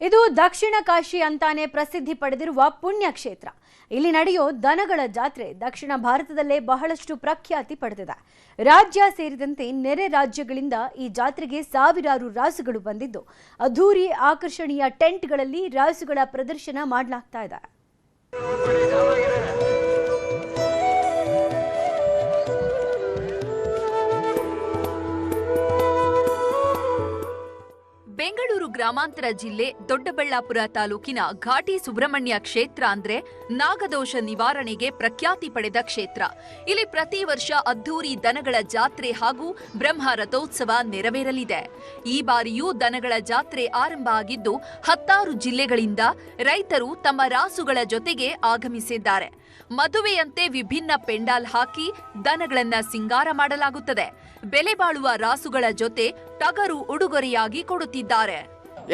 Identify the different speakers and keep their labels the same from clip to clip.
Speaker 1: ಇದು ದಕ್ಷಿಣ ಕಾಶಿ ಅಂತಾನೆ ಪ್ರಸಿದ್ಧಿ ಪಡೆದಿರುವ ಪುಣ್ಯಕ್ಷೇತ್ರ. ಇಲ್ಲಿ ನಡೆಯೋ ದನಗಳ ಜಾತ್ರೆ ದಕ್ಷಿಣ ಭಾರತದಲ್ಲೇ ಬಹಳಷ್ಟು ಪ್ರಖ್ಯಾತಿ ಪಡೆದಿದೆ. ರಾಜ್ಯ ಸೇರಿದಂತೆ ನೆರೆ ರಾಜ್ಯಗಳಿಂದ ಈ ಜಾತ್ರೆಗೆ ಸಾವಿರಾರು ರಾಸುಗಳು ಬಂದಿದ್ದು ಅದ್ಧೂರಿ ಆಕರ್ಷಣೀಯ ಟೆಂಟ್ಗಳಲ್ಲಿ ರಾಸುಗಳ ಪ್ರದರ್ಶನ ಮಾಡಲಾಗ್ತಾ ಇದೆ.
Speaker 2: ಬೆಂಗಳೂರು ಗ್ರಾಮಾಂತರ ಜಿಲ್ಲೆ ದೊಡ್ಡಬಳ್ಳಾಪುರ ತಾಲೂಕಿನ ಘಾಟಿ ಸುಬ್ರಹ್ಮಣ್ಯ ಕ್ಷೇತ್ರ ಅಂದ್ರೆ ನಾಗದೋಷ ನಿವಾರಣೆಗೆ ಪ್ರಖ್ಯಾತಿ ಪಡೆದ ಕ್ಷೇತ್ರ. ಇಲ್ಲಿ ಪ್ರತಿ ವರ್ಷ ಅದ್ಧೂರಿ ದನಗಳ ಜಾತ್ರೆ ಹಾಗೂ ಬ್ರಹ್ಮ ರಥೋತ್ಸವ ನೆರವೇರಲಿದೆ. ಈ ಬಾರಿಯೂ ದನಗಳ ಜಾತ್ರೆ ಆರಂಭ ಆಗಿದ್ದು 16 ಜಿಲ್ಲೆಗಳಿಂದ ರೈತರು ತಮ್ಮ ರಾಸುಗಳ ಜೊತೆಗೆ ಆಗಮಿಸಿದ್ದಾರೆ. ಮದುವೆಯಂತೆ ವಿಭಿನ್ನ ಪೆಂಡಾಲ್ ಹಾಕಿ ದನಗಳನ್ನ ಸಿಂಗಾರ ಮಾಡಲಾಗುತ್ತದೆ. ಬೆಲೆ ಬಾಳುವ ರಾಸುಗಳ ಜೊತೆ ಟಗರು ಉಡುಗೊರೆಯಾಗಿ ಕೊಡುತ್ತಿದ್ದಾರೆ.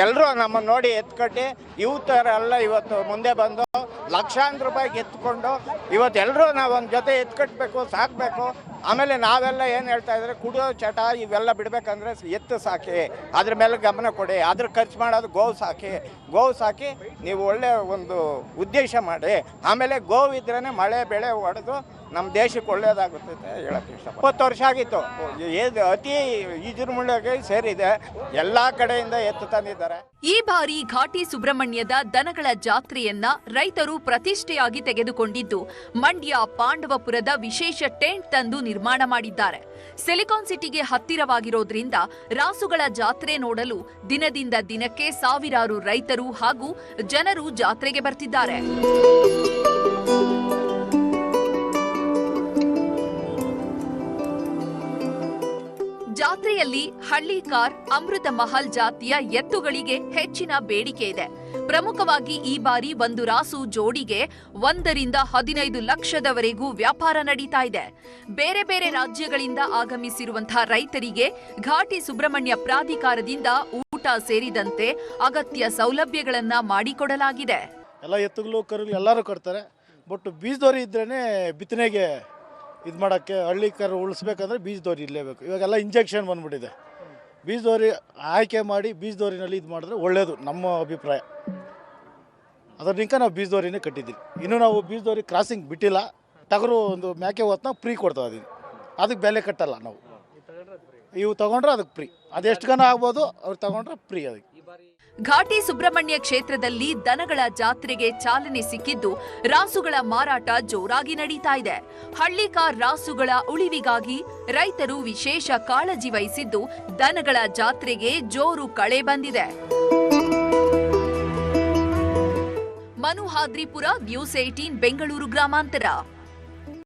Speaker 3: ಎಲ್ಲರೂ ನಮ್ಮ ನೋಡಿ ಎತ್ಕಟ್ಟಿ ಯುವತರೆಲ್ಲ ಇವತ್ತು ಮುಂದೆ ಬಂದು ಲಕ್ಷಾಂತರ ರೂಪಾಯಿಗೆ ಎತ್ಕೊಂಡು ಇವತ್ತು ಎಲ್ಲರೂ ನಾವು ಒಂದು ಜೊತೆ ಎತ್ಕಟ್ಟಬೇಕು, ಸಾಕಬೇಕು. ಆಮೇಲೆ ನಾವೆಲ್ಲ ಏನು ಹೇಳ್ತಾ ಇದ್ರೆ ಕುಡಿಯೋ ಚಟ ಇವೆಲ್ಲ ಬಿಡಬೇಕಂದ್ರೆ ಎತ್ತು ಸಾಕಿ, ಅದ್ರ ಮೇಲೆ ಗಮನ ಕೊಡಿ. ಅದ್ರ ಖರ್ಚು ಮಾಡೋದು ಗೋವು ಸಾಕಿ ನೀವು ಒಳ್ಳೆ ಒಂದು ಉದ್ದೇಶ ಮಾಡಿ. ಆಮೇಲೆ ಗೋವು ಇದ್ರೇ ಮಳೆ ಬೆಳೆ ಹೊಡೆದು ನಮ್ಮ ದೇಶಕ್ಕೆ ಒಳ್ಳೇದಾಗುತ್ತೆ ಅಂತ ಹೇಳಕ್ಕೆ ಇಷ್ಟ. 20 ವರ್ಷ ಆಗಿತ್ತು, ಅತಿ ಈಜುರ್ಮುಳ್ಳಿಗೆ ಸೇರಿದೆ. ಎಲ್ಲ ಕಡೆಯಿಂದ ಎತ್ತು ತಂದಿದ್ದಾರೆ.
Speaker 2: ಈ ಬಾರಿ ಘಾಟಿ ಸುಬ್ರಹ್ಮಣ್ಯದ ದನಗಳ ಜಾತ್ರೆಯನ್ನ ರೈತರು ಪ್ರತಿಷ್ಠೆಯಾಗಿ ತೆಗೆದುಕೊಂಡಿದ್ದು ಮಂಡ್ಯ ಪಾಂಡವಪುರದ ವಿಶೇಷ ಟೆಂಟ್ ತಂದು ನಿರ್ಮಾಣ ಮಾಡಿದ್ದಾರೆ. ಸಿಲಿಕಾನ್ ಸಿಟಿಗೆ ಹತ್ತಿರವಾಗಿರೋದ್ರಿಂದ ರಾಸುಗಳ ಜಾತ್ರೆ ನೋಡಲು ದಿನದಿಂದ ದಿನಕ್ಕೆ ಸಾವಿರಾರು ರೈತರು ಹಾಗೂ ಜನರು ಜಾತ್ರೆಗೆ ಬರ್ತಿದ್ದಾರೆ. ಜಾತ್ರೆಯಲ್ಲಿ ಹಳ್ಳಿಕಾರ್, ಅಮೃತ ಮಹಲ್ ಜಾತಿಯ ಎತ್ತುಗಳಿಗೆ ಹೆಚ್ಚಿನ ಬೇಡಿಕೆ ಇದೆ. ಪ್ರಮುಖವಾಗಿ ಈ ಬಾರಿ ಒಂದು ರಾಸು ಜೋಡಿಗೆ 1 ರಿಂದ 15 ಲಕ್ಷದವರೆಗೂ ವ್ಯಾಪಾರ ನಡೀತಾ ಇದೆ. ಬೇರೆ ಬೇರೆ ರಾಜ್ಯಗಳಿಂದ ಆಗಮಿಸಿರುವಂತಹ ರೈತರಿಗೆ ಘಾಟಿ ಸುಬ್ರಹ್ಮಣ್ಯ ಪ್ರಾಧಿಕಾರದಿಂದ ಊಟ ಸೇರಿದಂತೆ ಅಗತ್ಯ ಸೌಲಭ್ಯಗಳನ್ನ ಮಾಡಿಕೊಡಲಾಗಿದೆ.
Speaker 4: ಎಲ್ಲ ಎತ್ತುಗಳು ಕರುಗಳು ಎಲ್ಲರೂ ಕೊಡ್ತಾರೆ. ಬಟ್ ಬೀಜದೋರಿ ಇದ್ರೇನೆ ಬಿತ್ತನೆಗೆ ಇದು ಮಾಡೋಕ್ಕೆ, ಹಳ್ಳಿ ಕರು ಉಳಿಸ್ಬೇಕಂದ್ರೆ ಬೀಜದೋರಿ ಇರಲೇಬೇಕು. ಇವಾಗೆಲ್ಲ ಇಂಜೆಕ್ಷನ್ ಬಂದ್ಬಿಟ್ಟಿದೆ. ಬೀಜದೋರಿ ಆಯ್ಕೆ ಮಾಡಿ ಬೀಜದೋರಿನಲ್ಲಿ ಇದು ಮಾಡಿದ್ರೆ ಒಳ್ಳೆಯದು ನಮ್ಮ ಅಭಿಪ್ರಾಯ. ಅದರಿಂದ ನಾವು ಬೀಜದೋರಿನೇ ಕಟ್ಟಿದ್ದೀವಿ. ಇನ್ನೂ ನಾವು ಬೀಜದೋರಿ ಕ್ರಾಸಿಂಗ್ ಬಿಟ್ಟಿಲ್ಲ. ಟಗರು ಒಂದು ಮೇಕೆ ಹೊತ್ತು ಫ್ರೀ ಕೊಡ್ತಾ ಇದ್ದೀವಿ. ಅದಕ್ಕೆ ಬೆಲೆ ಕಟ್ಟಲ್ಲ ನಾವು. ಇವು ತಗೊಂಡ್ರೆ ಅದಕ್ಕೆ ಫ್ರೀ. ಅದೆಷ್ಟು ಗನ ಆಗ್ಬೋದು, ಅವ್ರು ತಗೊಂಡ್ರೆ ಫ್ರೀ. ಅದಕ್ಕೆ
Speaker 2: ಘಾಟಿ ಸುಬ್ರಹ್ಮಣ್ಯ ಕ್ಷೇತ್ರದಲ್ಲಿ ದನಗಳ ಜಾತ್ರೆಗೆ ಚಾಲನೆ ಸಿಕ್ಕಿದ್ದು ರಾಸುಗಳ ಮಾರಾಟ ಜೋರಾಗಿ ನಡೀತಾ ಇದೆ. ಹಳ್ಳಿಕಾರ್ ರಾಸುಗಳ ಉಳಿವಿಗಾಗಿ ರೈತರು ವಿಶೇಷ ಕಾಳಜಿ ವಹಿಸಿದ್ದು ದನಗಳ ಜಾತ್ರೆಗೆ ಜೋರು ಕಳೆ ಬಂದಿದೆ. ಮನು ಹಾದ್ರಿಪುರ, ನ್ಯೂಸ್ 18 ಬೆಂಗಳೂರು ಗ್ರಾಮಾಂತರ.